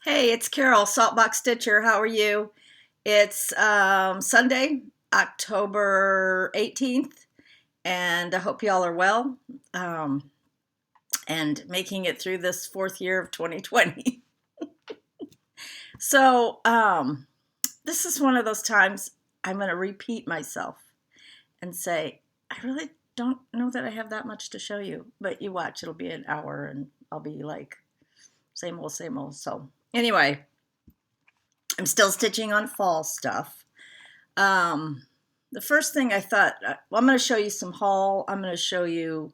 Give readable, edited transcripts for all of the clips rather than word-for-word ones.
Hey, it's Carol, Saltbox Stitcher. How are you? It's Sunday, October 18th, and I hope y'all are well and making it through this fourth year of 2020. So, this is one of those times I'm going to repeat myself and say, I really don't know that I have that much to show you, but you watch, it'll be an hour and I'll be like, same old, same old. So, anyway. I'm still stitching on fall stuff. Um, the first thing I thought, well, I'm going to show you some haul. I'm going to show you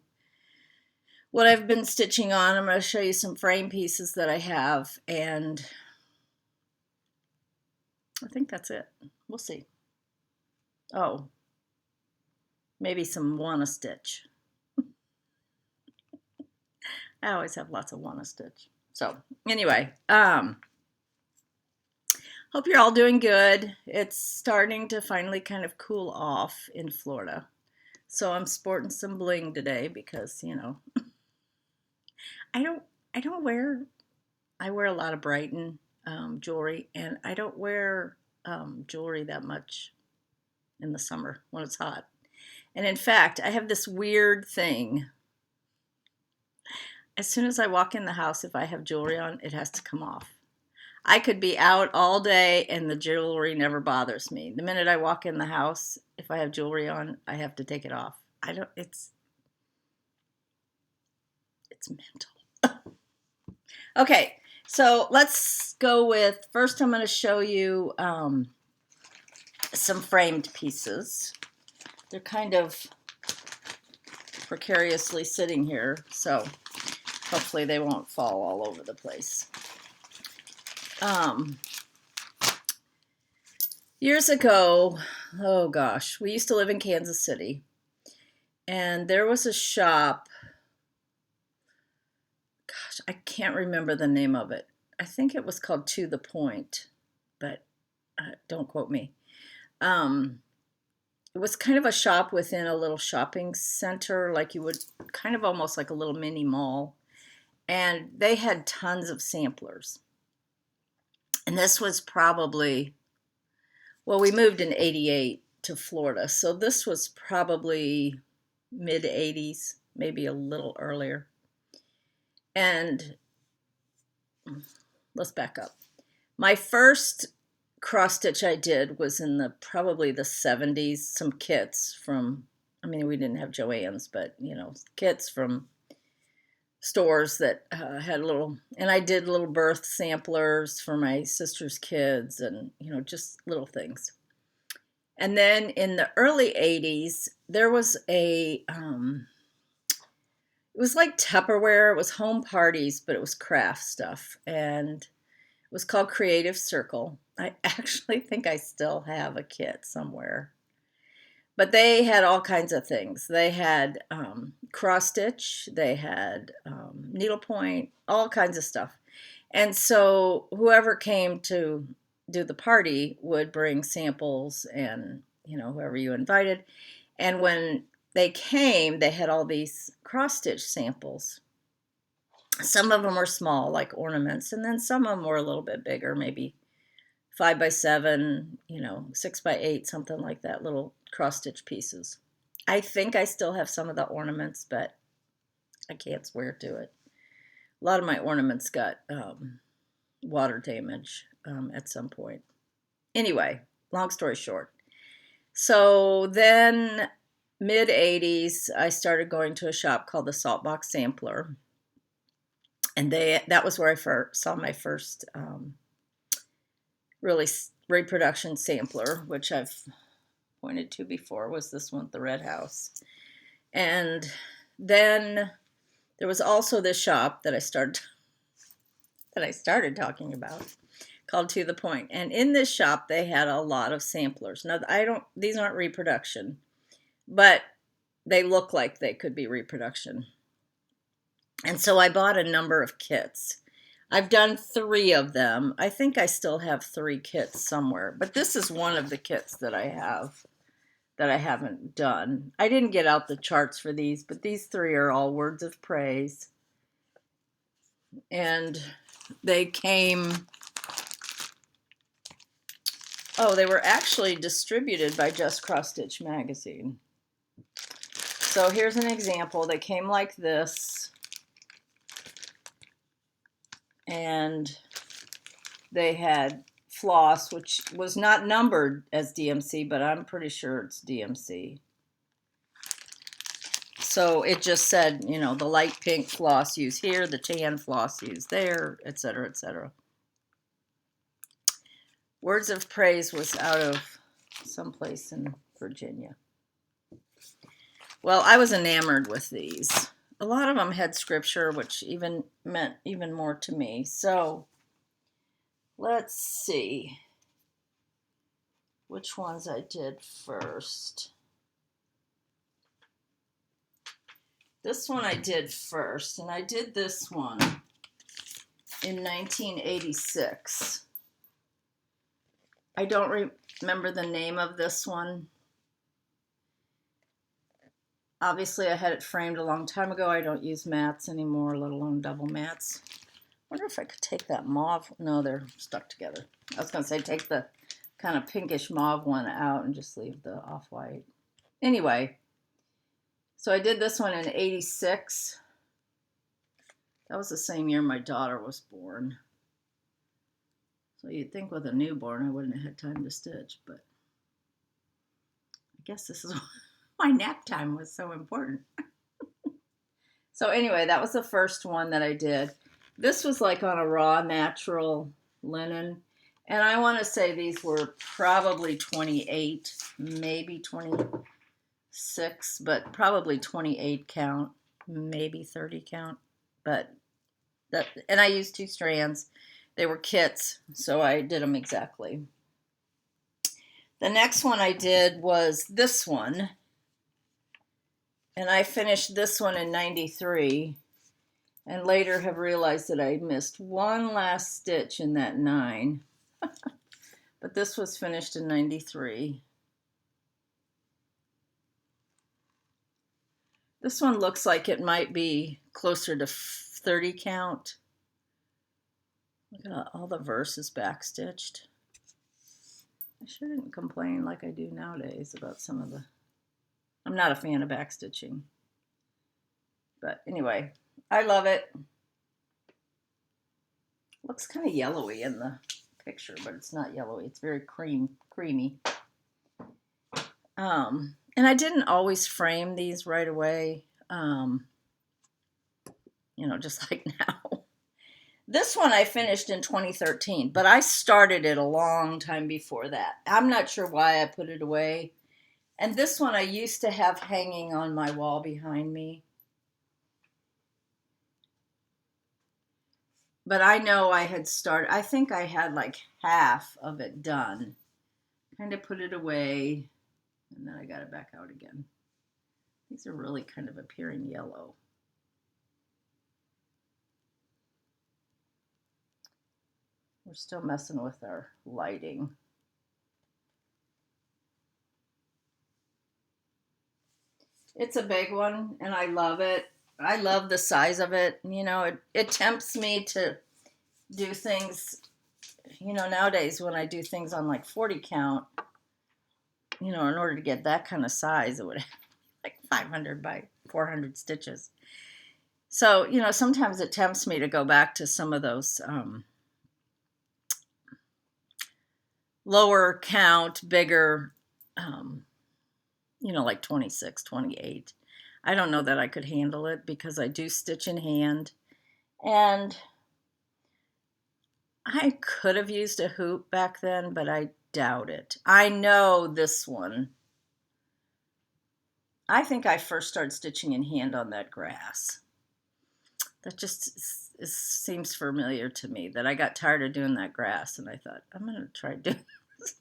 what I've been stitching on. I'm going to show you some frame pieces that I have, and I think that's it. We'll see. Oh, maybe some wanna stitch. I always have lots of wanna stitch. So anyway, hope you're all doing good. It's starting to finally kind of cool off in Florida. So I'm sporting some bling today because, I don't I don't wear I wear a lot of Brighton jewelry, and I don't wear jewelry that much in the summer when it's hot. And in fact, I have this weird thing. As soon as I walk in the house, if I have jewelry on, it has to come off. I could be out all day and the jewelry never bothers me. The minute I walk in the house, if I have jewelry on, I have to take it off. I don't it's mental. Okay, so let's go with, first I'm going to show you some framed pieces. They're kind of precariously sitting here, so hopefully they won't fall all over the place. Years ago, oh gosh, we used to live in Kansas City, and there was a shop. Gosh, I can't remember the name of it. I think it was called To the Point, but don't quote me. It was kind of a shop within a little shopping center, like you would, kind of almost like a little mini mall. And they had tons of samplers. And this was probably, well, we moved in 88 to Florida. So this was probably mid 80s, maybe a little earlier. And let's back up. My first cross stitch I did was in probably the 70s, some kits from, I mean, we didn't have Joann's, but kits from stores that had and I did little birth samplers for my sister's kids, and just little things. And then in the early 80s, there was it was like Tupperware. It was home parties, but it was craft stuff, and it was called Creative Circle. I actually think I still have a kit somewhere. But they had all kinds of things. They had cross stitch, they had needlepoint, all kinds of stuff. And so whoever came to do the party would bring samples, and whoever you invited. And when they came, they had all these cross stitch samples. Some of them were small, like ornaments, and then some of them were a little bit bigger, maybe 5x7, 6x8, something like that, little cross stitch pieces. I think I still have some of the ornaments, but I can't swear to it. A lot of my ornaments got water damage at some point. Anyway, long story short. So then mid 80s, I started going to a shop called the Saltbox Sampler. And that was where I saw my first really reproduction sampler, which I've pointed to before, was this one, the Red House. And then there was also this shop that I started talking about, called To the Point. And in this shop, they had a lot of samplers. Now, these aren't reproduction, but they look like they could be reproduction. And so I bought a number of kits. I've done 3 of them. I think I still have 3 kits somewhere, but this is one of the kits that I have that I haven't done. I didn't get out the charts for these, but these 3 are all words of praise. And they came Oh, they were actually distributed by Just Cross Stitch magazine. So here's an example. They came like this, and they had floss, which was not numbered as DMC, but I'm pretty sure it's DMC. So it just said, you know, the light pink floss used here, the tan floss used there, etc., etc. Words of Praise was out of someplace in Virginia. Well, I was enamored with these. A lot of them had scripture, which even meant even more to me. So let's see which ones I did first. This one I did first, and I did this one in 1986. I don't remember the name of this one. Obviously, I had it framed a long time ago. I don't use mats anymore, let alone double mats. I wonder if I could take that mauve. No, they're stuck together. I was going to say take the kind of pinkish mauve one out and just leave the off-white. Anyway, so I did this one in 86. That was the same year my daughter was born. So you'd think with a newborn I wouldn't have had time to stitch, but I guess this is why nap time was so important. So anyway, that was the first one that I did. This was like on a raw natural linen. And I want to say these were probably 28, maybe 26, but probably 28 count, maybe 30 count. But that, and I used 2 strands. They were kits, so I did them exactly. The next one I did was this one. And I finished this one in 93. And later have realized that I missed one last stitch in that 9. But this was finished in 93. This one looks like it might be closer to 30 count. Look at all the verses backstitched. I sure didn't complain like I do nowadays about some of the... I'm not a fan of backstitching. But anyway, I love it. Looks kind of yellowy in the picture, but it's not yellowy. It's very creamy. And I didn't always frame these right away, you know, just like now. This one I finished in 2013, but I started it a long time before that. I'm not sure why I put it away. And this one I used to have hanging on my wall behind me. But I know I had started, I think I had like half of it done. Kind of put it away, and then I got it back out again. These are really kind of appearing yellow. We're still messing with our lighting. It's a big one, and I love it. I love the size of it. You know, it tempts me to do things, you know, nowadays when I do things on like 40 count, you know, in order to get that kind of size, it would have like 500 by 400 stitches. So, you know, sometimes it tempts me to go back to some of those lower count, bigger, you know, like 26, 28. I don't know that I could handle it because I do stitch in hand. And I could have used a hoop back then, but I doubt it. I know this one. I think I first started stitching in hand on that grass. That just seems familiar to me, that I got tired of doing that grass and I thought, I'm going to try doing this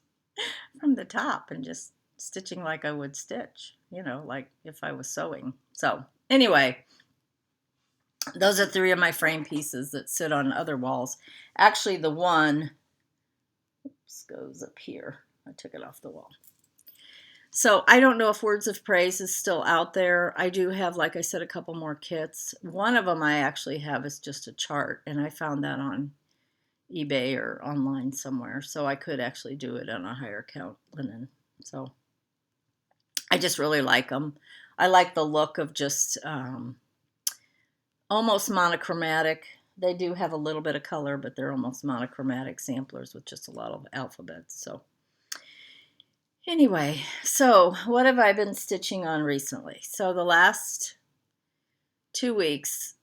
from the top and just stitching like I would stitch, you know, like if I was sewing. So anyway, those are 3 of my frame pieces that sit on other walls. Actually, the one, oops, goes up here. I took it off the wall. So I don't know if Words of Praise is still out there. I do have, like I said, a couple more kits. One of them I actually have is just a chart, and I found that on eBay or online somewhere, so I could actually do it on a higher count linen. So I just really like them. I like the look of just almost monochromatic. They do have a little bit of color, but they're almost monochromatic samplers with just a lot of alphabets. So anyway, so what have I been stitching on recently? So the last 2 weeks,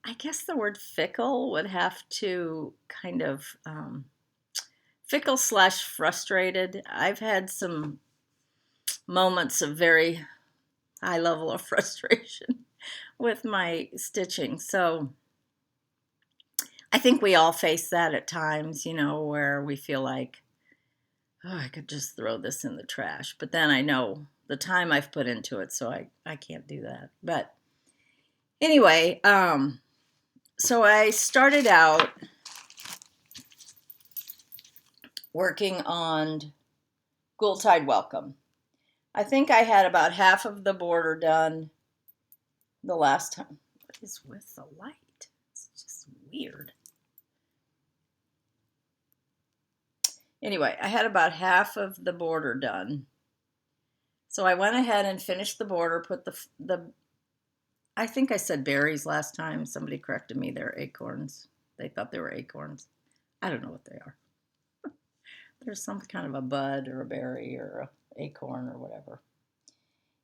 I guess the word fickle would have to kind of fickle slash frustrated. I've had some moments of very high level of frustration with my stitching. So I think we all face that at times, where we feel like, oh, I could just throw this in the trash. But then I know the time I've put into it, so I can't do that. But anyway, so I started out working on Ghoul-Tide Welcome. I think I had about half of the border done the last time. What is with the light? It's just weird. Anyway, I had about half of the border done. So I went ahead and finished the border, put the I think I said berries last time. Somebody corrected me. They're acorns. They thought they were acorns. I don't know what they are. There's some kind of a bud or a berry or an acorn or whatever.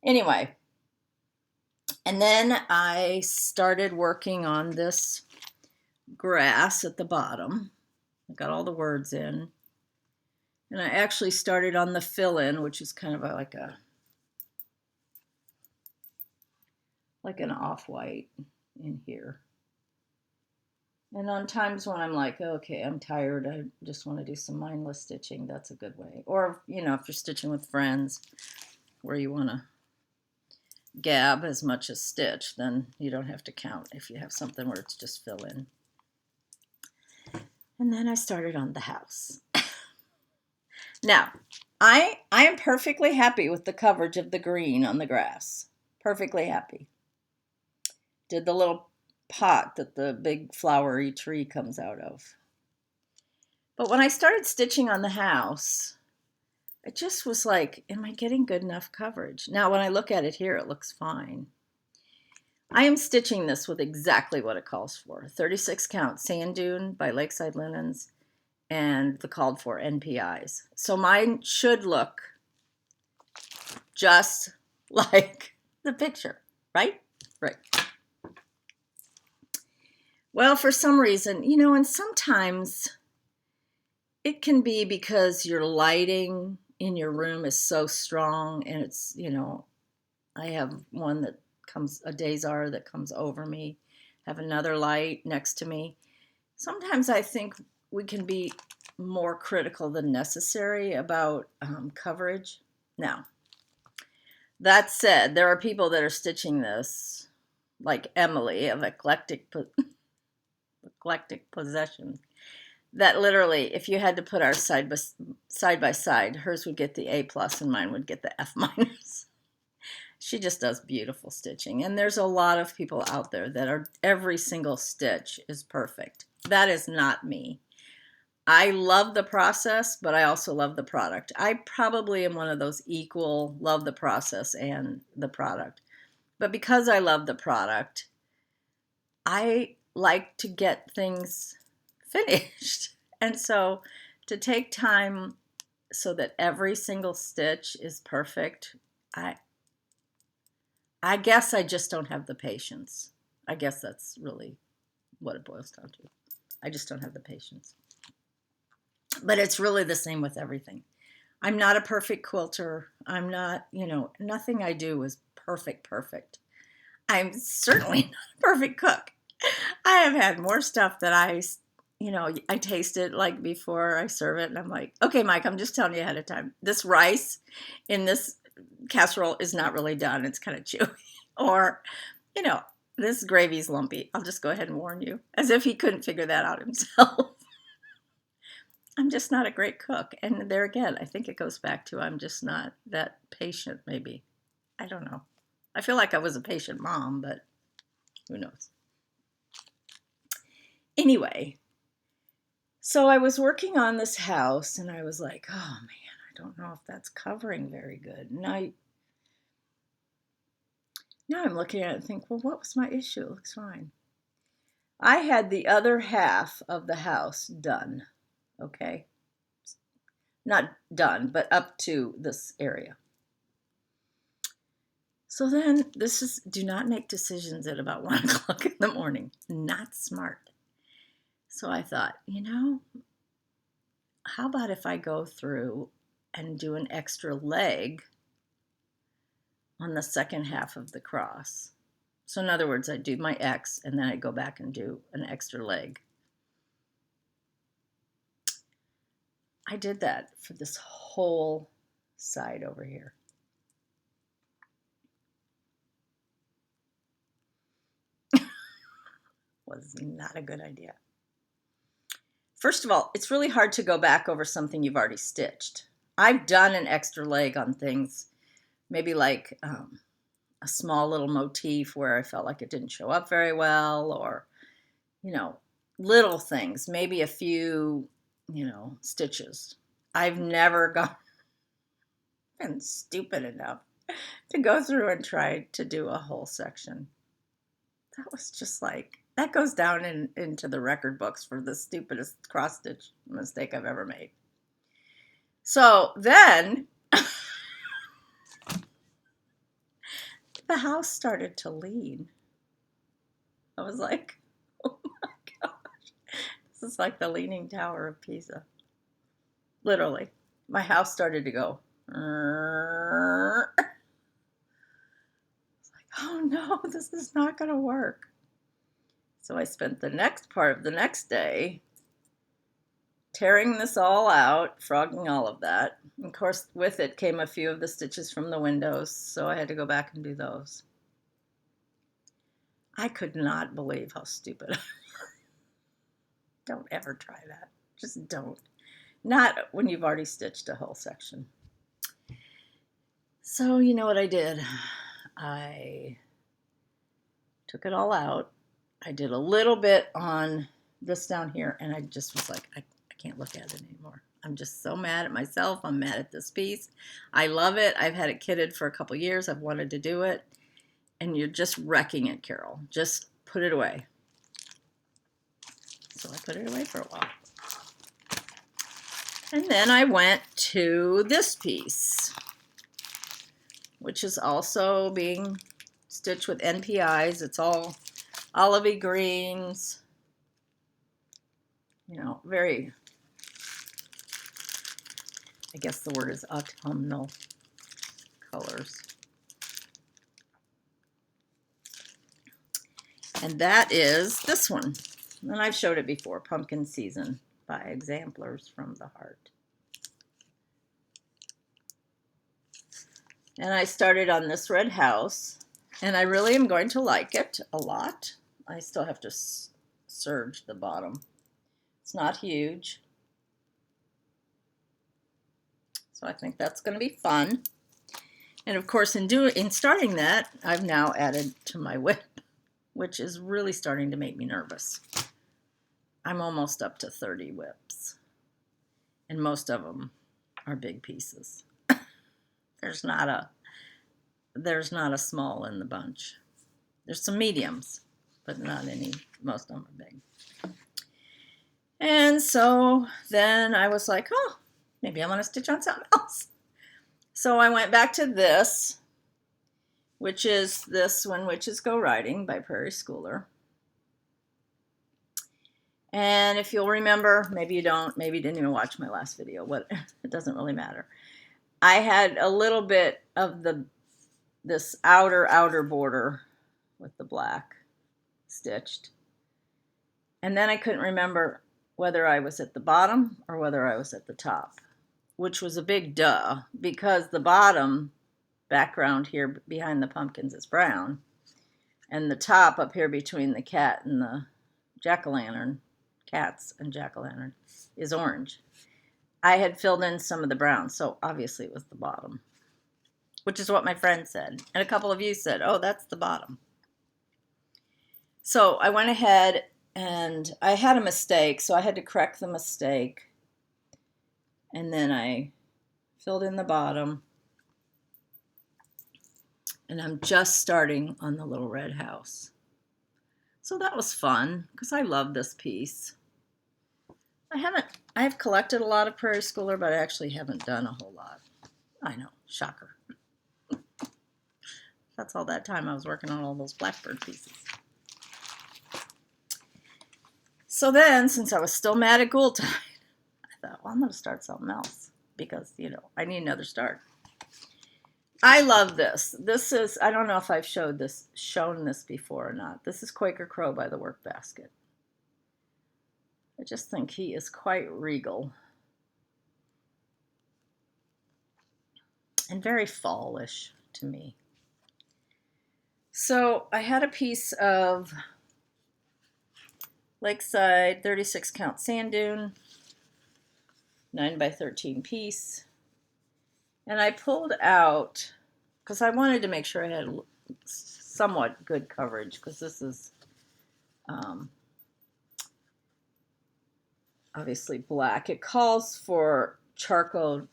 Anyway, and then I started working on this grass at the bottom. I got all the words in. And I actually started on the fill-in, which is kind of like an off-white in here. And on times when I'm like, okay, I'm tired, I just want to do some mindless stitching, that's a good way. Or, if you're stitching with friends where you want to gab as much as stitch, then you don't have to count if you have something where it's just fill in. And then I started on the house. Now, I am perfectly happy with the coverage of the green on the grass. Perfectly happy. Did the little pot that the big flowery tree comes out of. But when I started stitching on the house, it just was like, am I getting good enough coverage? Now, when I look at it here, it looks fine. I am stitching this with exactly what it calls for. 36 count sand dune by Lakeside Linens and the called for NPIs. So mine should look just like the picture, right? Right. Well, for some reason, and sometimes it can be because your lighting in your room is so strong and it's, I have one that comes, a Dazar that comes over me, have another light next to me. Sometimes I think we can be more critical than necessary about coverage. Now, that said, there are people that are stitching this, like Emily of Eclectic Possession, that literally, if you had to put ours side by side, hers would get the A+ and mine would get the F-. She just does beautiful stitching. And there's a lot of people out there that are, every single stitch is perfect. That is not me. I love the process, but I also love the product. I probably am one of those equal, love the process and the product. But because I love the product, I like to get things finished. And so to take time so that every single stitch is perfect, I guess I just don't have the patience. I guess that's really what it boils down to. I just don't have the patience. But it's really the same with everything. I'm not a perfect quilter. I'm not, nothing I do is perfect. I'm certainly not a perfect cook. I have had more stuff that I taste it like before I serve it, and I'm like, okay, Mike, I'm just telling you ahead of time. This rice in this casserole is not really done. It's kind of chewy. Or, this gravy's lumpy. I'll just go ahead and warn you. As if he couldn't figure that out himself. I'm just not a great cook. And there again, I think it goes back to I'm just not that patient, maybe. I don't know. I feel like I was a patient mom, but who knows. Anyway, So I was working on this house and I was like, oh man, I don't know if that's covering very good. And now I'm looking at it and think, well, what was my issue? It looks fine. I had the other half of the house done, okay? Not done, but up to this area. So then do not make decisions at about 1 o'clock in the morning. Not smart. So I thought, how about if I go through and do an extra leg on the second half of the cross? So in other words, I do my X and then I go back and do an extra leg. I did that for this whole side over here. Was not a good idea. First of all, it's really hard to go back over something you've already stitched. I've done an extra leg on things, maybe like a small little motif where I felt like it didn't show up very well, or, little things, maybe a few, stitches. I've never been stupid enough to go through and try to do a whole section. That was just like, that goes down into the record books for the stupidest cross stitch mistake I've ever made. So then the house started to lean. I was like, oh my gosh, this is like the Leaning Tower of Pisa. Literally, my house started to go. It's like, oh no, this is not going to work. So I spent the next part of the next day tearing this all out, frogging all of that. Of course, with it came a few of the stitches from the windows, so I had to go back and do those. I could not believe how stupid I was. Don't ever try that. Just don't. Not when you've already stitched a whole section. So you know what I did? I took it all out. I did a little bit on this down here, and I just was like, I can't look at it anymore. I'm just so mad at myself. I'm mad at this piece. I love it. I've had it kitted for a couple years. I've wanted to do it. And you're just wrecking it, Carol. Just put it away. So I put it away for a while. And then I went to this piece, which is also being stitched with NPIs. It's all olivey greens, very, I guess the word is autumnal colors. And that is this one. And I've showed it before, Pumpkin Season by Exemplars from the Heart. And I started on this red house, and I really am going to like it a lot. I still have to serge the bottom. It's not huge. So I think that's going to be fun. And of course, in starting that, I've now added to my whip, which is really starting to make me nervous. I'm almost up to 30 whips, and most of them are big pieces. There's not a small in the bunch. There's some mediums, but not any. Most of them are big. And so then I was like, oh, maybe I want to stitch on something else. So I went back to this, which is this When Witches Go Riding by Prairie Schooler. And if you'll remember, maybe you don't, maybe you didn't even watch my last video, it doesn't really matter. I had a little bit of this outer border with the black stitched. And then I couldn't remember whether I was at the bottom or whether I was at the top, which was a big duh, because the bottom background here behind the pumpkins is brown, and the top up here between the cat and the jack-o'-lantern, cats and jack-o'-lantern, is orange. I had filled in some of the brown, so obviously it was the bottom, which is what my friend said. And a couple of you said, oh, that's the bottom. So I went ahead And I had a mistake, so I had to correct the mistake. And then I filled in the bottom. And I'm just starting on the little red house. So that was fun because I love this piece. I've collected a lot of Prairie Schooler, but I actually haven't done a whole lot. I know, shocker. That's all that time I was working on all those Blackbird pieces. So then, since I was still mad at Ghoultide, I thought, well, I'm going to start something else because, you know, I need another start. I love this. This is, I don't know if I've shown this before or not. This is Quaker Crow by the Work Basket. I just think he is quite regal and very fallish to me. So I had a piece of Lakeside 36 count sand dune, 9x13 piece. And I pulled out, because I wanted to make sure I had somewhat good coverage, because this is obviously black. It calls for charcoal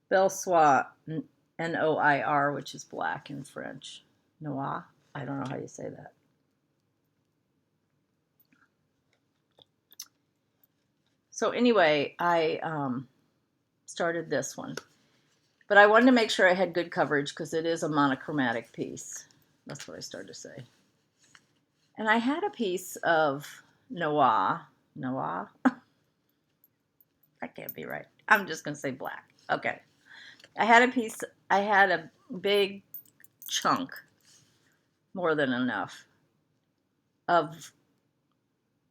Belsoir, Noir, which is black in French. Noir? I don't know how you say that. So anyway, I started this one. But I wanted to make sure I had good coverage because it is a monochromatic piece. That's what I started to say. And I had a piece of Noir. Noir? That can't be right. I'm just going to say black. Okay. I had a big chunk, more than enough, of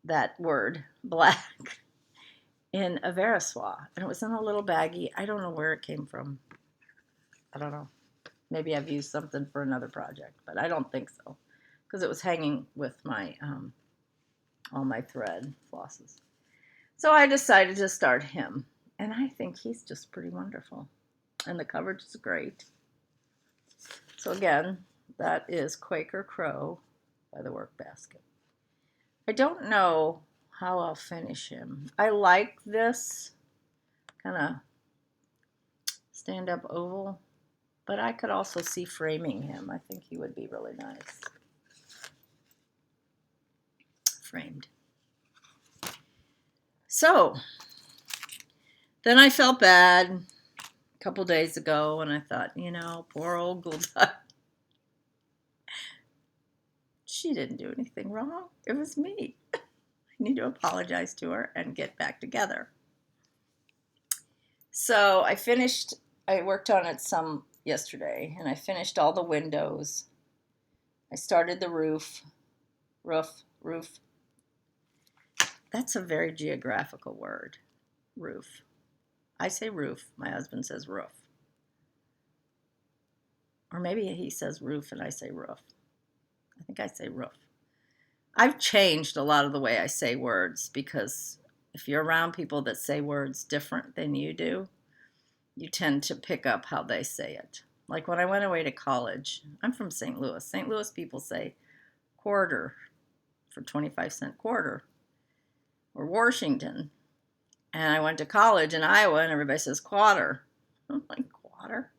that word, black, in a Verissois. And it was in a little baggie. I don't know where it came from. I don't know. Maybe I've used something for another project, but I don't think so. Because it was hanging with my all my thread flosses. So I decided to start him. And I think he's just pretty wonderful. And the coverage is great. So again, that is Quaker Crow by the Work Basket. I don't know how I'll finish him. I like this kind of stand-up oval, but I could also see framing him. I think he would be really nice. Framed. So, then I felt bad a couple days ago, and I thought, you know, poor old Ghoultide. She didn't do anything wrong. It was me. I need to apologize to her and get back together. So I worked on it some yesterday, and I finished all the windows. I started the roof. That's a very geographical word, roof. I say roof. My husband says roof. Or maybe he says roof and I say roof. I think I say roof. I've changed a lot of the way I say words because if you're around people that say words different than you do, you tend to pick up how they say it. Like when I went away to college, I'm from St. Louis. St. Louis people say quarter for 25-cent quarter, or Washington. And I went to college in Iowa and everybody says quarter. I'm like, quarter?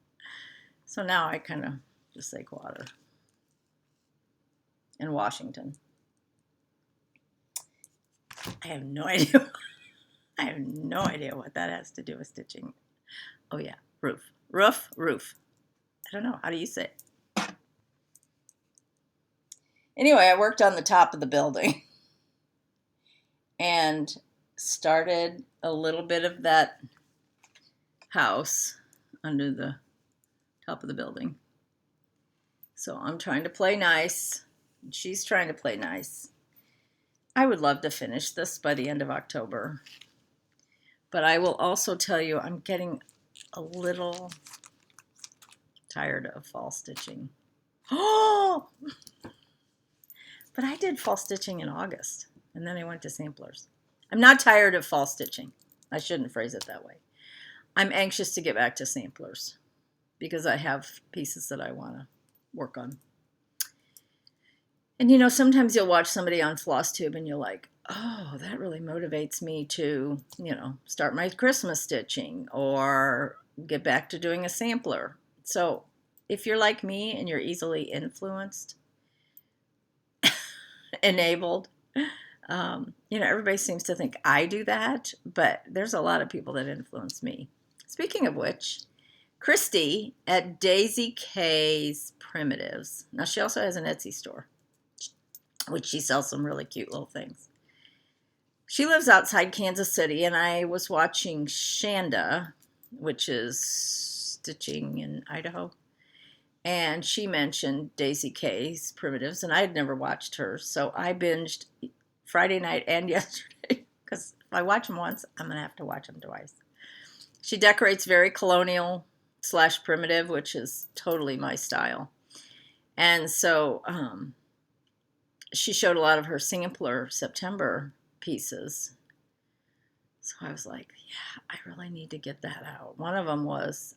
So now I kind of just say quarter. In Washington. I have no idea. I have no idea what that has to do with stitching. Oh yeah, roof. Roof. I don't know. How do you say it? Anyway, I worked on the top of the building and started a little bit of that house under the top of the building. So I'm trying to play nice. She's trying to play nice. I would love to finish this by the end of October. But I will also tell you I'm getting a little tired of fall stitching. Oh! But I did fall stitching in August, and then I went to samplers. I'm not tired of fall stitching. I shouldn't phrase it that way. I'm anxious to get back to samplers because I have pieces that I want to work on. And you know, sometimes you'll watch somebody on FlossTube and you're like, oh, that really motivates me to, you know, start my Christmas stitching or get back to doing a sampler. So if you're like me and you're easily influenced, enabled, you know, everybody seems to think I do that, but there's a lot of people that influence me. Speaking of which, Christy at Daisy K's Primitives. Now, she also has an Etsy store, which she sells some really cute little things. She lives outside Kansas City, and I was watching Shanda, which is stitching in Idaho, and she mentioned Daisy K's Primitives, and I had never watched her, so I binged Friday night and yesterday, because if I watch them once, I'm going to have to watch them twice. She decorates very colonial / primitive, which is totally my style. And so she showed a lot of her sampler September pieces. So I was like, yeah, I really need to get that out. One of them was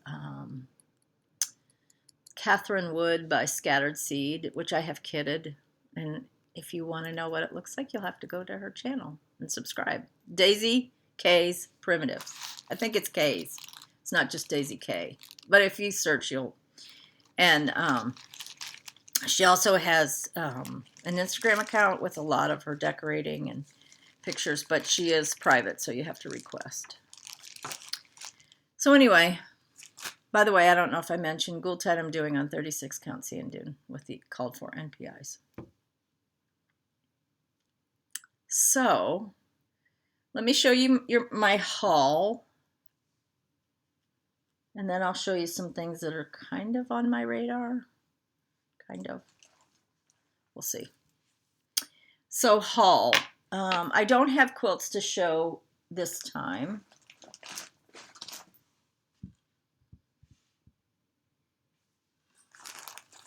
Catherine Wood by Scattered Seed, which I have kitted. And if you want to know what it looks like, you'll have to go to her channel and subscribe. Daisy K's Primitives. I think it's K's. It's not just Daisy K. But if you search, you'll... And she also has an Instagram account with a lot of her decorating and pictures, but she is private, so you have to request. So anyway, by the way, I don't know if I mentioned Ghoul Ted I'm doing on 36 count Sandune with the called for NPIs. So let me show you my haul, and then I'll show you some things that are kind of on my radar. Kind of. We'll see. So haul. I don't have quilts to show this time.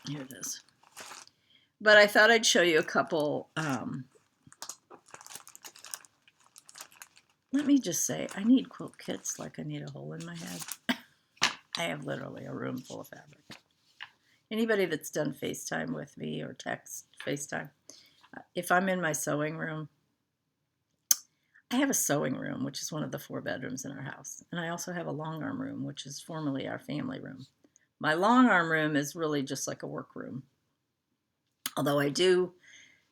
Here it is. But I thought I'd show you a couple. Let me just say, I need quilt kits like I need a hole in my head. I have literally a room full of fabric. Anybody that's done FaceTime with me or text FaceTime, if I'm in my sewing room, I have a sewing room, which is one of the 4 bedrooms in our house. And I also have a long arm room, which is formerly our family room. My long arm room is really just like a work room. Although I do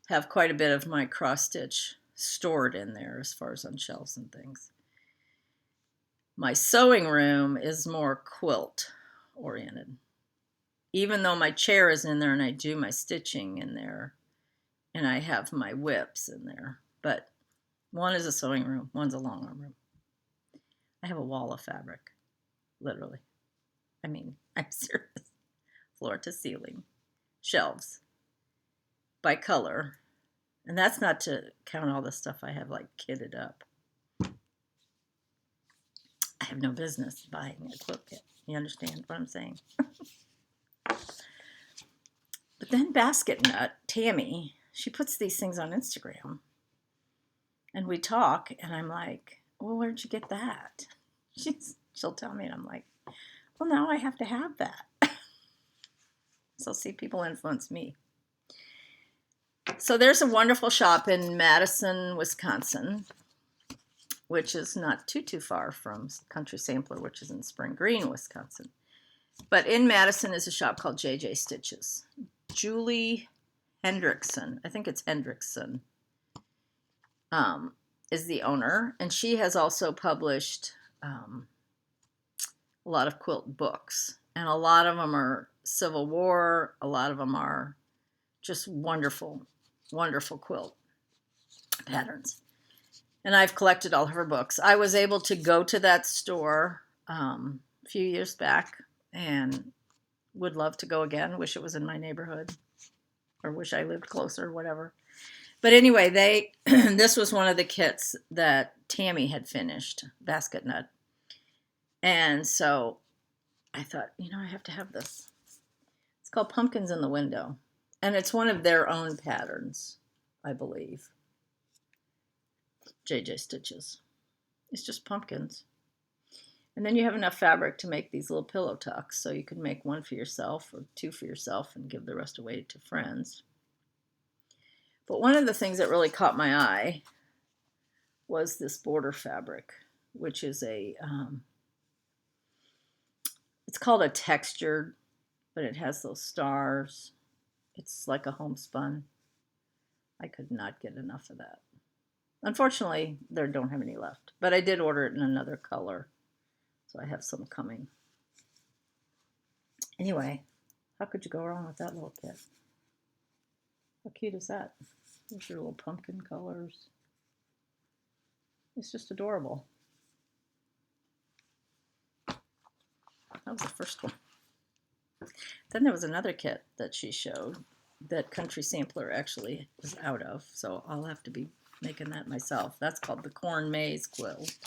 have quite a bit of my cross stitch stored in there as far as on shelves and things. My sewing room is more quilt oriented. Even though my chair is in there and I do my stitching in there and I have my whips in there. But one is a sewing room, one's a long arm room. I have a wall of fabric, literally. I mean, I'm serious. Floor to ceiling, shelves, by color. And that's not to count all the stuff I have like kitted up. I have no business buying a quilt kit. You understand what I'm saying? But then Basket Nut, Tammy, she puts these things on Instagram. And we talk, and I'm like, well, where'd you get that? She'll tell me, and I'm like, well, now I have to have that. So see, people influence me. So there's a wonderful shop in Madison, Wisconsin, which is not too far from Country Sampler, which is in Spring Green, Wisconsin. But in Madison is a shop called JJ Stitches. Julie Hendrickson, I think it's Hendrickson, is the owner. And she has also published a lot of quilt books. And a lot of them are Civil War. A lot of them are just wonderful, wonderful quilt patterns. And I've collected all of her books. I was able to go to that store a few years back and would love to go again. Wish it was in my neighborhood or wish I lived closer, whatever. But anyway, this was one of the kits that Tammy had finished, Basket Nut. And so I thought, I have to have this. It's called Pumpkins in the Window. And it's one of their own patterns, I believe. JJ Stitches. It's just pumpkins. And then you have enough fabric to make these little pillow tucks, so you could make one for yourself or two for yourself and give the rest away to friends. But one of the things that really caught my eye was this border fabric, which is it's called a textured, but it has those stars. It's like a homespun. I could not get enough of that. Unfortunately, there don't have any left, but I did order it in another color, so I have some coming. Anyway, how could you go wrong with that little kit? How cute is that? Those are little pumpkin colors. It's just adorable. That was the first one. Then there was another kit that she showed that Country Sampler actually is out of, so I'll have to be making that myself. That's called the Corn Maze Quilt.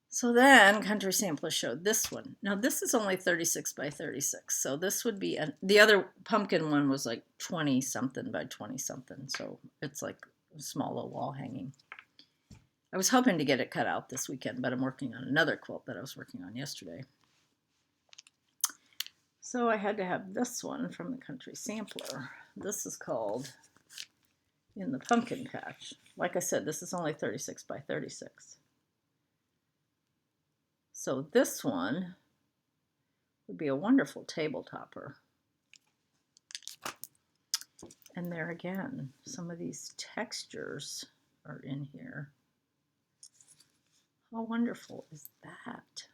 So then Country Sampler showed this one. Now this is only 36 by 36, so this would be, the other pumpkin one was like 20 something by 20 something, so it's like a small little wall hanging. I was hoping to get it cut out this weekend, but I'm working on another quilt that I was working on yesterday. So I had to have this one from the Country Sampler. This is called In the Pumpkin Patch. Like I said, this is only 36 by 36. So this one would be a wonderful table topper. And there again, some of these textures are in here. How wonderful is that?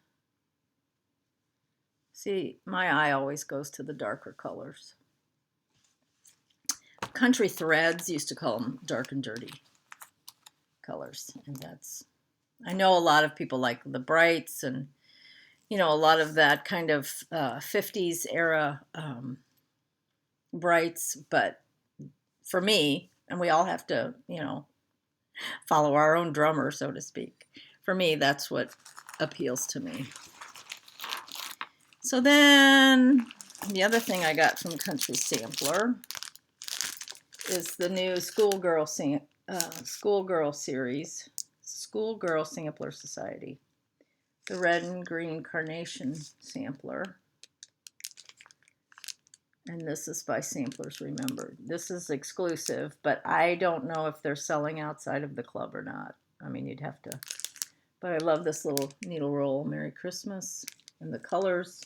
See, my eye always goes to the darker colors. Country Threads used to call them dark and dirty colors, and that's, I know a lot of people like the brights and, you know, a lot of that kind of 50s era brights, but for me, and we all have to, you know, follow our own drummer, so to speak. For me, that's what appeals to me. So then the other thing I got from Country Sampler is the new Schoolgirl series, Schoolgirl Sampler Society. The red and green carnation sampler. And this is by Samplers Remembered. This is exclusive, but I don't know if they're selling outside of the club or not. I mean, you'd have to. But I love this little needle roll. Merry Christmas. And the colors,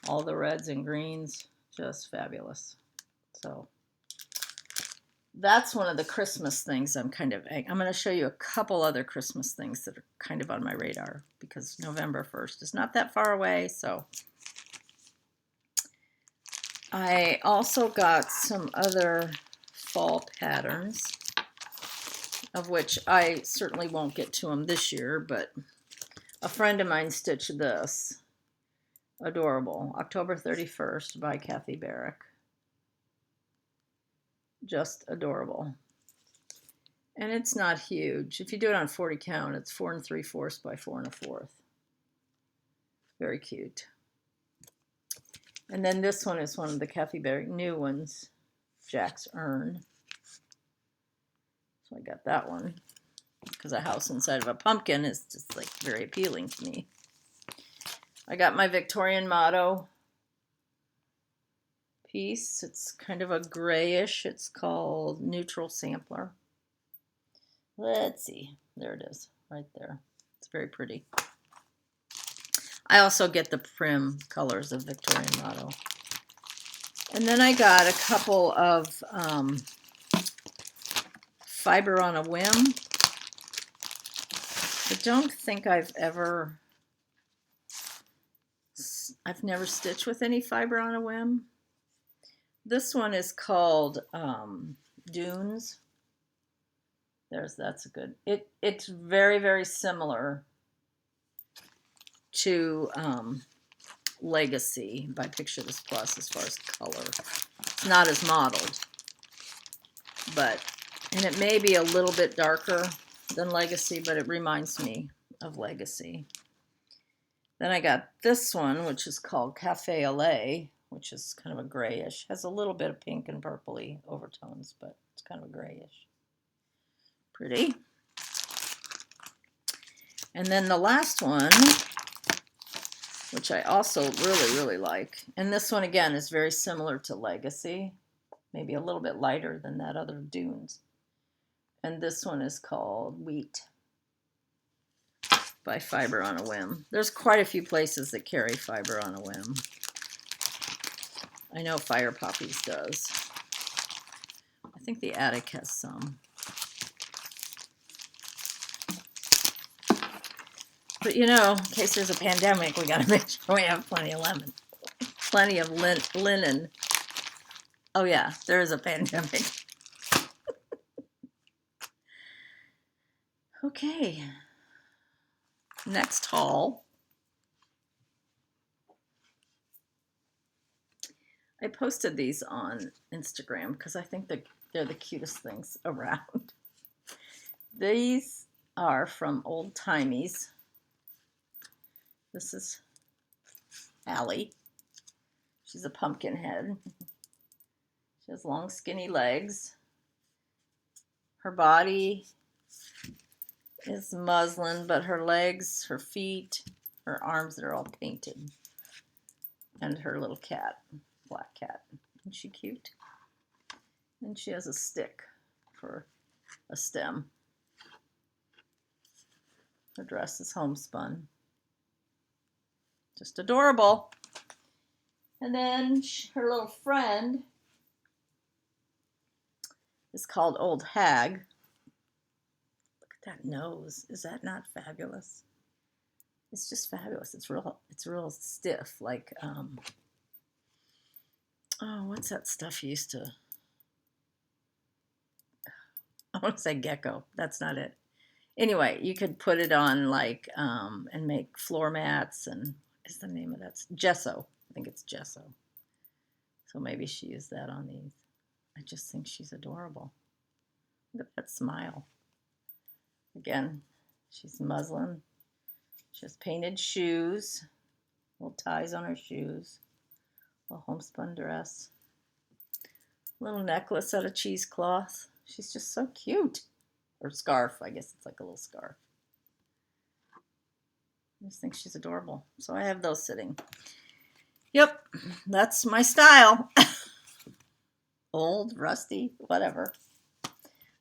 all the reds and greens, just fabulous. So that's one of the Christmas things I'm going to show you a couple other Christmas things that are kind of on my radar because November 1st is not that far away. So I also got some other fall patterns, of which I certainly won't get to them this year, but a friend of mine stitched this. Adorable. October 31st by Kathy Barrick. Just adorable. And it's not huge. If you do it on 40 count, it's 4 3/4 by 4 1/4. Very cute. And then this one is one of the Kathy Barrick new ones, Jack's Urn. So I got that one because a house inside of a pumpkin is just like very appealing to me. I got my Victorian motto piece. It's kind of a grayish. It's called Neutral Sampler. Let's see. There it is, right there. It's very pretty. I also get the prim colors of Victorian motto. And then I got a couple of Fiber on a Whim. I don't think I've never stitched with any Fiber on a Whim. This one is called Dunes. That's a good. It's very, very similar to Legacy by Picture This Plus as far as color. It's not as modeled, and it may be a little bit darker than Legacy, but it reminds me of Legacy. Then I got this one, which is called Cafe LA, which is kind of a grayish. Has a little bit of pink and purpley overtones, but it's kind of a grayish. Pretty. And then the last one, which I also really, really like, and this one again is very similar to Legacy, maybe a little bit lighter than that other Dunes. And this one is called Wheat by Fiber on a Whim. There's quite a few places that carry Fiber on a Whim. I know Fire Poppies does. I think the Attic has some. But you know, in case there's a pandemic, we gotta make sure we have plenty of lemon. Plenty of linen. Oh yeah, there is a pandemic. Okay. Next haul. I posted these on Instagram because I think that they're the cutest things around. These are from Old Timies. This is Allie. She's a pumpkin head. She has long, skinny legs. Her body is muslin, but her legs, her feet, her arms, they're all painted. And her little cat, black cat. Isn't she cute? And she has a stick for a stem. Her dress is homespun. Just adorable. And then her little friend is called Old Hag. Look at that nose. Is that not fabulous? It's just fabulous. It's real stiff. Like, oh, what's that stuff you used to? I want to say gecko. That's not it. Anyway, you could put it on like and make floor mats, and what is the name of that? Gesso. I think it's gesso. So maybe she used that on these. I just think she's adorable. Look at that smile. Again, she's muslin. She has painted shoes, little ties on her shoes, a homespun dress, little necklace out of cheesecloth. She's just so cute. Or scarf, I guess it's like a little scarf. I just think she's adorable. So I have those sitting. Yep, that's my style. Old, rusty, whatever.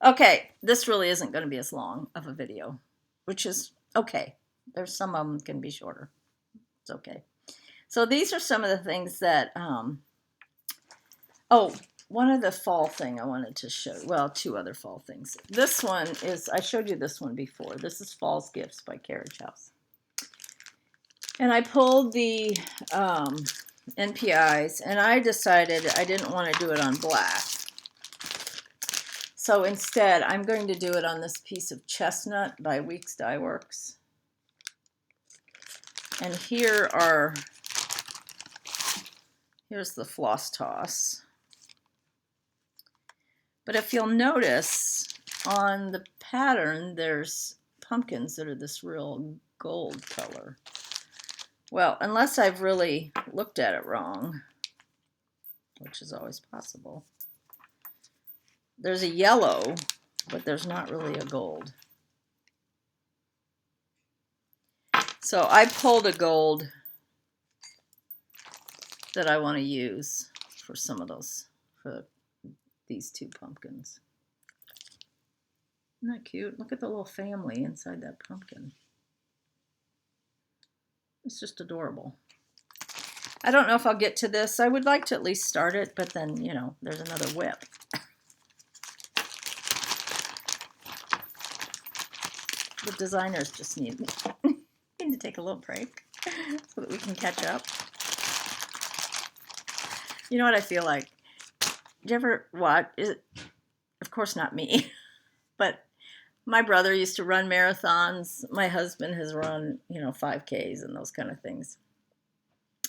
Okay, this really isn't going to be as long of a video, which is okay. There's some of them can be shorter. It's okay. So these are some of the things that, oh, one of the fall thing I wanted to show, well, two other fall things. This one is, I showed you this one before. This is Fall's Gifts by Carriage House. And I pulled the NPIs, and I decided I didn't want to do it on black. So instead, I'm going to do it on this piece of chestnut by Weeks Dye Works. And here's the floss toss. But if you'll notice, on the pattern, there's pumpkins that are this real gold color. Well, unless I've really looked at it wrong, which is always possible. There's a yellow, but there's not really a gold. So I pulled a gold that I want to use for some of those, for these two pumpkins. Isn't that cute? Look at the little family inside that pumpkin. It's just adorable. I don't know if I'll get to this. I would like to at least start it, but then, you know, there's another whip. The designers just need to take a little break so that we can catch up. You know what I feel like? Do you ever watch? Of course not me, but my brother used to run marathons. My husband has run, 5Ks and those kind of things.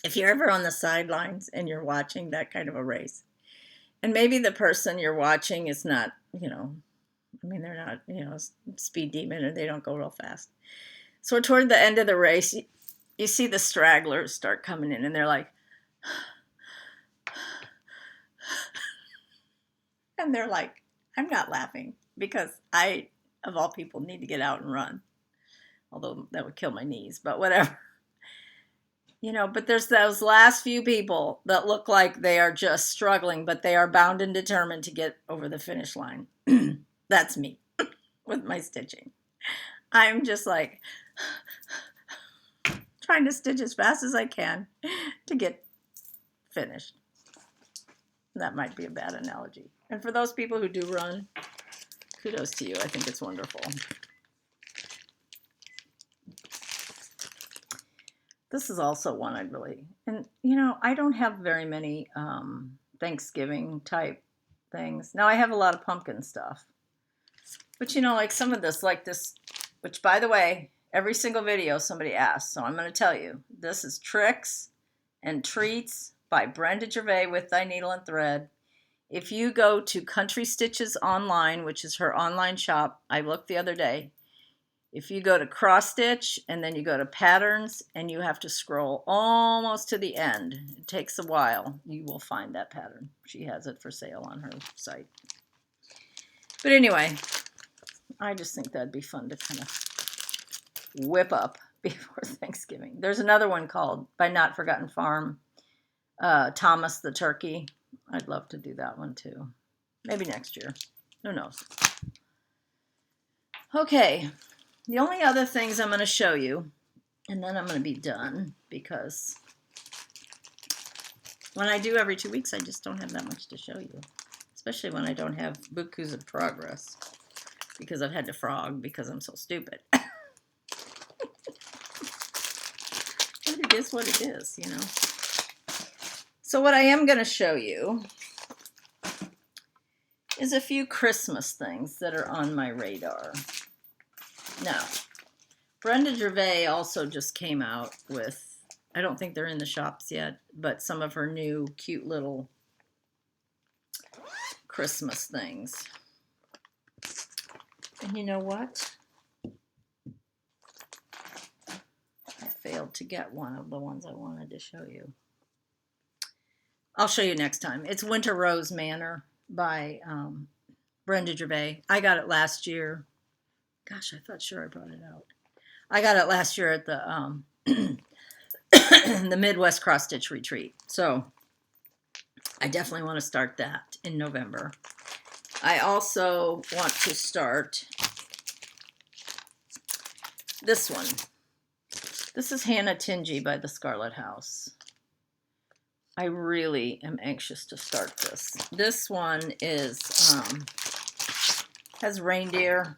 If you're ever on the sidelines and you're watching that kind of a race, and maybe the person you're watching is not, they're not, speed demon, and they don't go real fast. So toward the end of the race, you see the stragglers start coming in, and they're like, and they're like, I'm not laughing because I, of all people, need to get out and run. although that would kill my knees, but whatever. You know, but there's those last few people that look like they are just struggling, but they are bound and determined to get over the finish line. That's me with my stitching. I'm just like trying to stitch as fast as I can to get finished. That might be a bad analogy. And for those people who do run, kudos to you. I think it's wonderful. This is also one I'd really, and you know, I don't have very many Thanksgiving type things. Now I have a lot of pumpkin stuff. But you know, like some of this, like this, which by the way, every single video somebody asks, so I'm going to tell you, this is Tricks and Treats by Brenda Gervais with Thy Needle and Thread. If you go to Country Stitches Online, which is her online shop, I looked the other day. If you go to cross stitch and then you go to patterns and you have to scroll almost to the end, it takes a while, you will find that pattern. She has it for sale on her site. But anyway, I just think that'd be fun to kind of whip up before Thanksgiving. There's another one called By Not Forgotten Farm, Thomas the Turkey. I'd love to do that one too. Maybe next year. Who knows? Okay, the only other things I'm going to show you, and then I'm going to be done, because when I do every 2 weeks, I just don't have that much to show you, especially when I don't have bukus of progress, because I've had to frog because I'm so stupid. But it is what it is, you know. So what I am going to show you is a few Christmas things that are on my radar. Now, Brenda Gervais also just came out with, I don't think they're in the shops yet, but some of her new cute little Christmas things. And you know what? I failed to get one of the ones I wanted to show you. I'll show you next time. It's Winter Rose Manor by Brenda Gervais. I got it last year. Gosh, I thought sure I brought it out. I got it last year at the the Midwest Cross Stitch Retreat. So I definitely want to start that in November. I also want to start this one. This is Hannah Tingy by the Scarlet House. I really am anxious to start this. This one is has reindeer.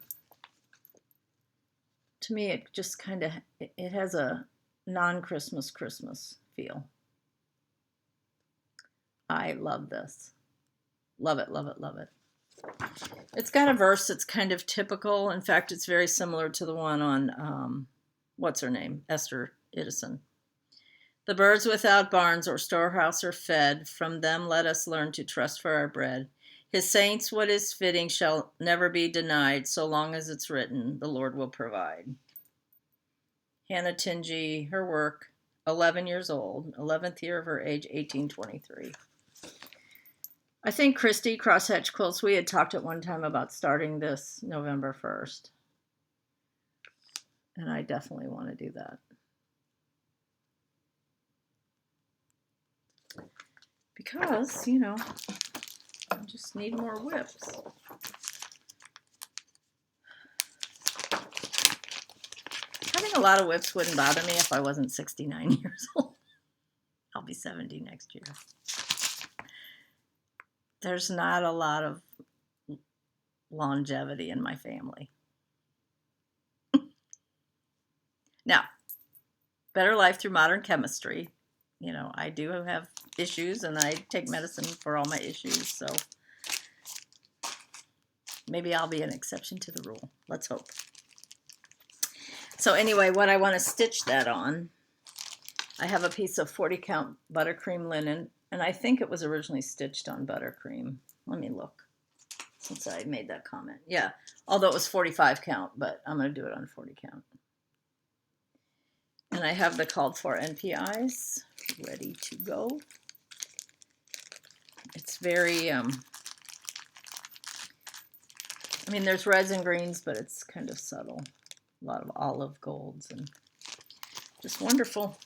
To me, it just kind of, it has a non-Christmas Christmas feel. I love this. Love it, love it, love it. It's got a verse that's kind of typical. In fact, it's very similar to the one on, what's her name? Esther Edison. The birds without barns or storehouse are fed. From them let us learn to trust for our bread. His saints, what is fitting shall never be denied. So long as it's written, the Lord will provide. Hannah Tingy, her work, 11 years old, 11th year of her age, 1823. I think Christy, Crosshatch Quilts, we had talked at one time about starting this November 1st. And I definitely want to do that. Because, you know, I just need more whips. Having a lot of whips wouldn't bother me if I wasn't 69 years old. I'll be 70 next year. There's not a lot of longevity in my family. Now, Better Life Through Modern Chemistry. You know, I do have issues and I take medicine for all my issues, so maybe I'll be an exception to the rule. Let's hope. So anyway, what I want to stitch that on, I have a piece of 40 count buttercream linen, and I think it was originally stitched on buttercream. Let me look, since I made that comment. Yeah, although it was 45 count, but I'm going to do it on 40 count. And I have the called for NPIs ready to go. It's very, I mean, there's reds and greens, but it's kind of subtle. A lot of olive golds and just wonderful.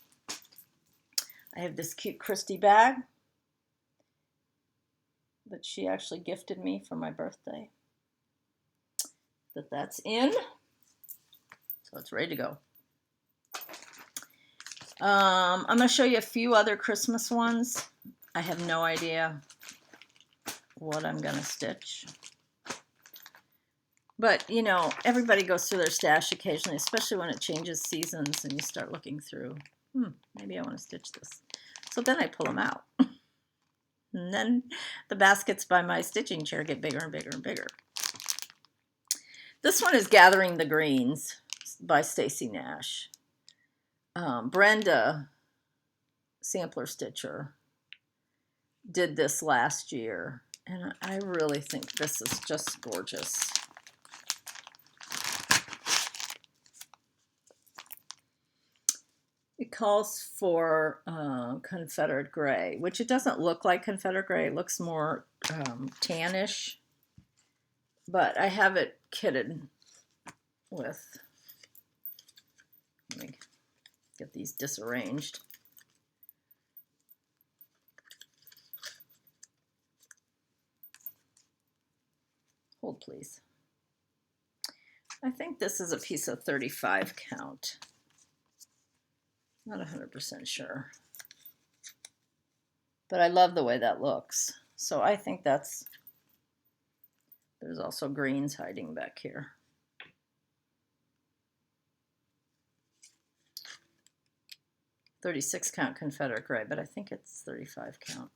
I have this cute Christy bag that she actually gifted me for my birthday. That's in. So it's ready to go. I'm going to show you a few other Christmas ones. I have no idea what I'm going to stitch. But, you know, everybody goes through their stash occasionally, especially when it changes seasons and you start looking through, maybe I want to stitch this. So then I pull them out. And then the baskets by my stitching chair get bigger and bigger and bigger. This one is Gathering the Greens by Stacy Nash. Brenda, Sampler Stitcher, did this last year, and I really think this is just gorgeous. It calls for Confederate gray, which it doesn't look like Confederate gray. It looks more tannish, but I have it kitted with, let me get these disarranged. Hold, please. I think this is a piece of 35 count. Not 100% sure. But I love the way that looks. So I think that's, there's also greens hiding back here. .36 count Confederate gray, but I think it's 35 count.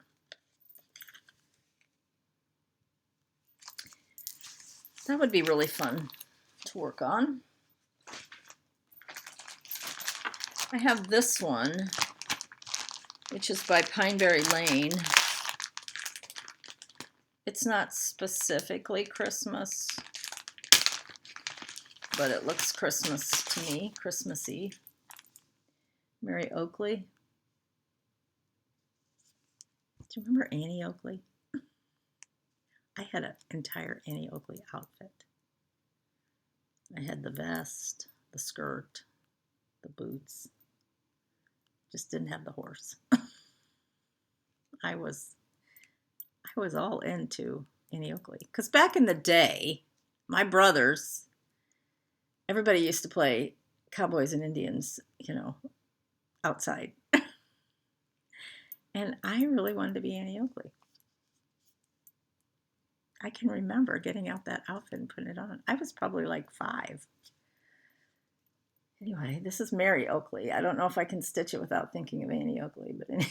That would be really fun to work on. I have this one, which is by Pineberry Lane. It's not specifically Christmas, but it looks Christmas to me, Christmassy. Mary Oakley. Do you remember Annie Oakley? I had an entire Annie Oakley outfit. I had the vest, the skirt, the boots. Just didn't have the horse. I was all into Annie Oakley. Because back in the day, my brothers, everybody used to play cowboys and Indians, you know, outside. And I really wanted to be Annie Oakley. I can remember getting out that outfit and putting it on. I was probably like 5. Anyway, this is Mary Oakley. I don't know if I can stitch it without thinking of Annie Oakley, but anyway.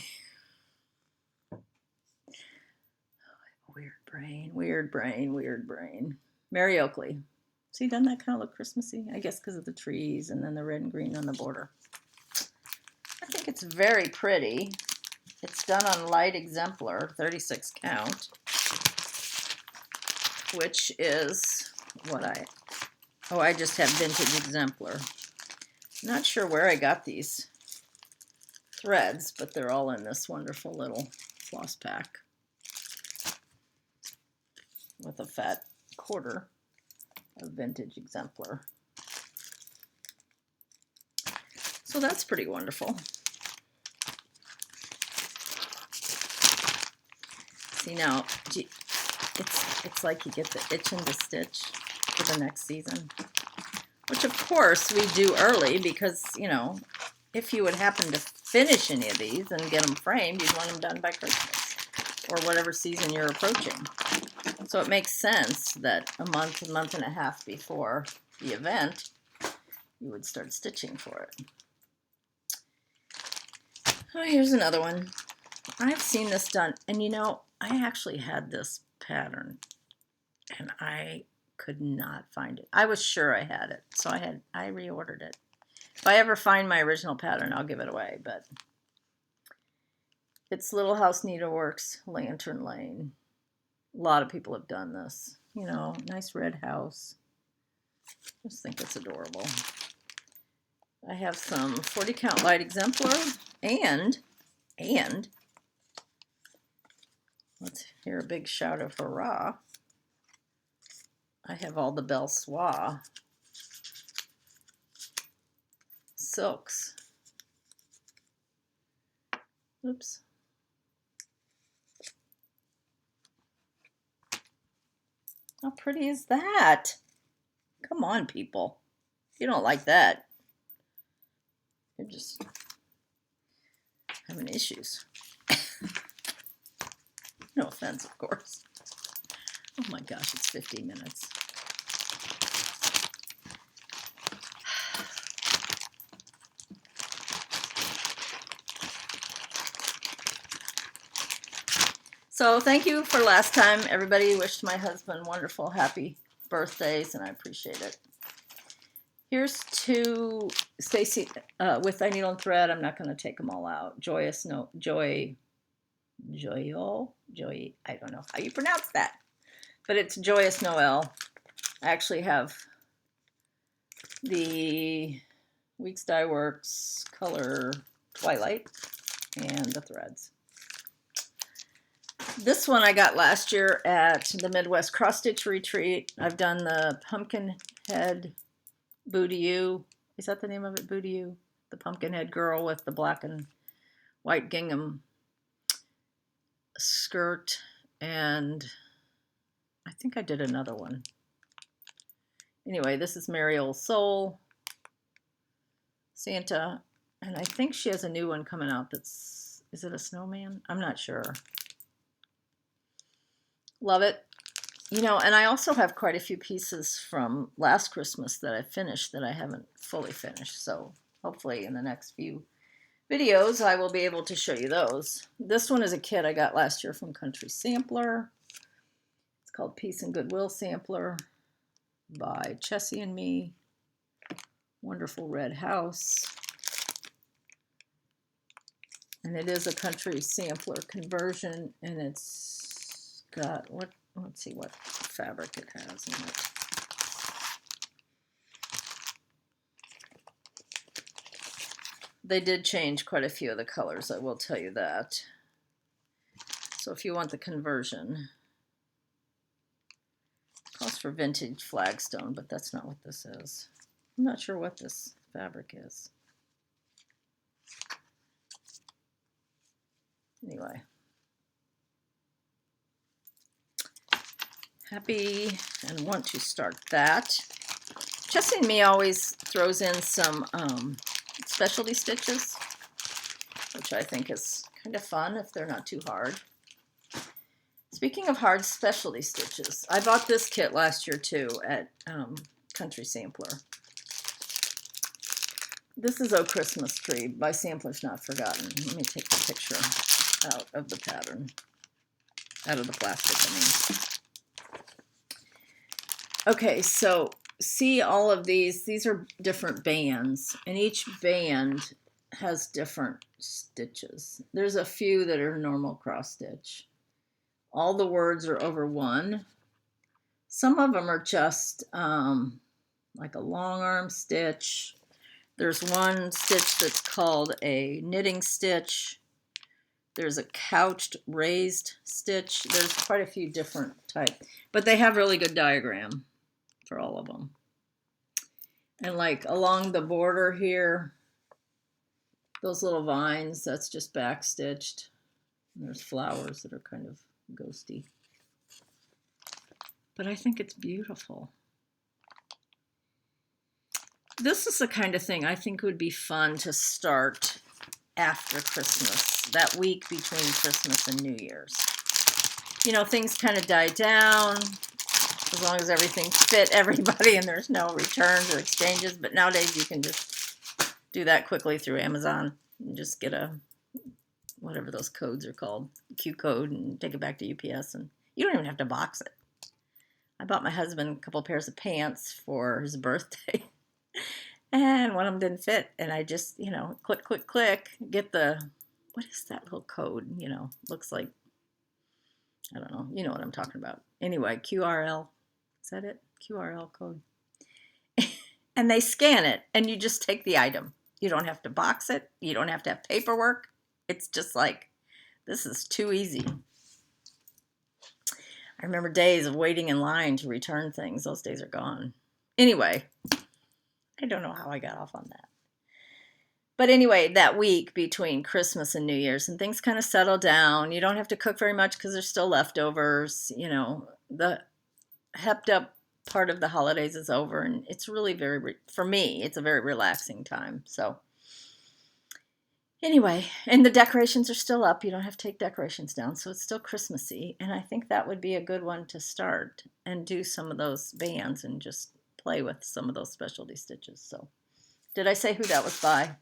Weird brain, weird brain, weird brain. Mary Oakley. See, doesn't that kind of look Christmassy? I guess because of the trees and then the red and green on the border. I think it's very pretty. It's done on light exemplar, 36 count, which is what I just have vintage exemplar. Not sure where I got these threads, but they're all in this wonderful little floss pack with a fat quarter of vintage exemplar. So that's pretty wonderful. See now, it's like you get the itching to stitch for the next season, which of course we do early because, you know, if you would happen to finish any of these and get them framed, you'd want them done by Christmas or whatever season you're approaching. So it makes sense that a month and a half before the event, you would start stitching for it. Oh, here's another one. I've seen this done, and you know, I actually had this pattern, and I could not find it. I was sure I had it, so I reordered it. If I ever find my original pattern, I'll give it away, but it's Little House Needleworks, Lantern Lane. A lot of people have done this. You know, nice red house. Just think it's adorable. I have some 40 count light exemplar and let's hear a big shout of hurrah. I have all the Belle Soie silks. Oops. How pretty is that? Come on, people. You don't like that. You're just having issues. No offense, of course. Oh my gosh, it's 50 minutes. So thank you for last time. Everybody wished my husband wonderful, happy birthdays, and I appreciate it. Here's to Stacy with I Needle and Thread. I'm not going to take them all out. Joy, I don't know how you pronounce that, but it's Joyous Noel. I actually have the Weeks Dye Works color Twilight and the threads. This one I got last year at the Midwest Cross Stitch Retreat. I've done the pumpkin head Boo to You. Is that the name of it? Boo to You? The pumpkin head girl with the black and white gingham skirt. And I think I did another one. Anyway, this is Merry Old Soul, Santa, and I think she has a new one coming out that's, is it a snowman? I'm not sure. Love it. You know, and I also have quite a few pieces from last Christmas that I finished that I haven't fully finished. So hopefully in the next few videos, I will be able to show you those. This one is a kit I got last year from Country Sampler. It's called Peace and Goodwill Sampler by Chessie and Me. Wonderful red house. And it is a Country Sampler conversion, and it's got what? Let's see what fabric it has in it. They did change quite a few of the colors, I will tell you that. So if you want the conversion, it calls for vintage flagstone, but that's not what this is. I'm not sure what this fabric is. Anyway. Happy and want to start that. Chessie and Me always throws in some specialty stitches, which I think is kind of fun if they're not too hard. Speaking of hard specialty stitches, I bought this kit last year too at Country Sampler. This is Oh Christmas Tree by Sampler's Not Forgotten. Let me take the picture out of the pattern, out of the plastic, I mean. Okay, so see all of these are different bands, and each band has different stitches. There's a few that are normal cross stitch. All the words are over one. Some of them are just like a long arm stitch. There's one stitch that's called a knitting stitch. There's a couched raised stitch. There's quite a few different types, but they have really good diagram for all of them. And like along the border here, those little vines, that's just back stitched. And there's flowers that are kind of ghosty. But I think it's beautiful. This is the kind of thing I think would be fun to start after Christmas, that week between Christmas and New Year's. You know, things kind of die down, as long as everything fit everybody and there's no returns or exchanges. But nowadays you can just do that quickly through Amazon and just get a, whatever those codes are called, Q code, and take it back to UPS, and you don't even have to box it. I bought my husband a couple pairs of pants for his birthday and one of them didn't fit, and I just, you know, click, click, click, get the, what is that little code, you know, looks like, I don't know, you know what I'm talking about. Anyway, QRL, is that it? QRL code. And they scan it, and you just take the item. You don't have to box it. You don't have to have paperwork. It's just like, this is too easy. I remember days of waiting in line to return things. Those days are gone. Anyway, I don't know how I got off on that. But anyway, that week between Christmas and New Year's, and things kind of settle down. You don't have to cook very much because there's still leftovers. The hepped up part of the holidays is over, and it's really for me, it's a very relaxing time. So anyway, and the decorations are still up. You don't have to take decorations down, so it's still Christmassy. And I think that would be a good one to start and do some of those bands and just play with some of those specialty stitches. So did I say who that was by?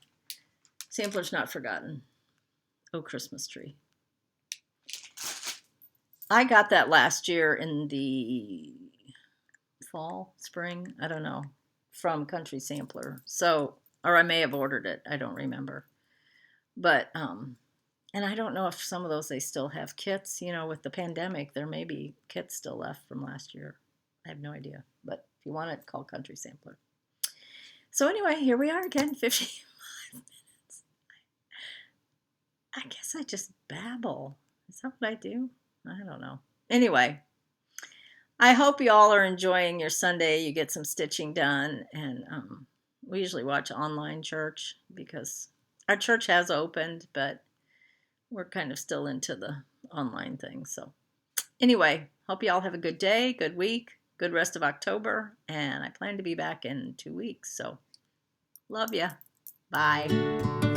Sampler's Not Forgotten. Oh, Christmas Tree. I got that last year in the fall, spring, I don't know, from Country Sampler. So, or I may have ordered it. I don't remember. But, and I don't know if some of those they still have kits. With the pandemic, there may be kits still left from last year. I have no idea. But if you want it, call Country Sampler. So anyway, here we are again, 55 minutes. I guess I just babble. Is that what I do? I don't know. Anyway, I hope you all are enjoying your Sunday. You get some stitching done. And we usually watch online church because our church has opened, but we're kind of still into the online thing. So anyway, hope you all have a good day, good week, good rest of October. And I plan to be back in 2 weeks. So love ya. Bye.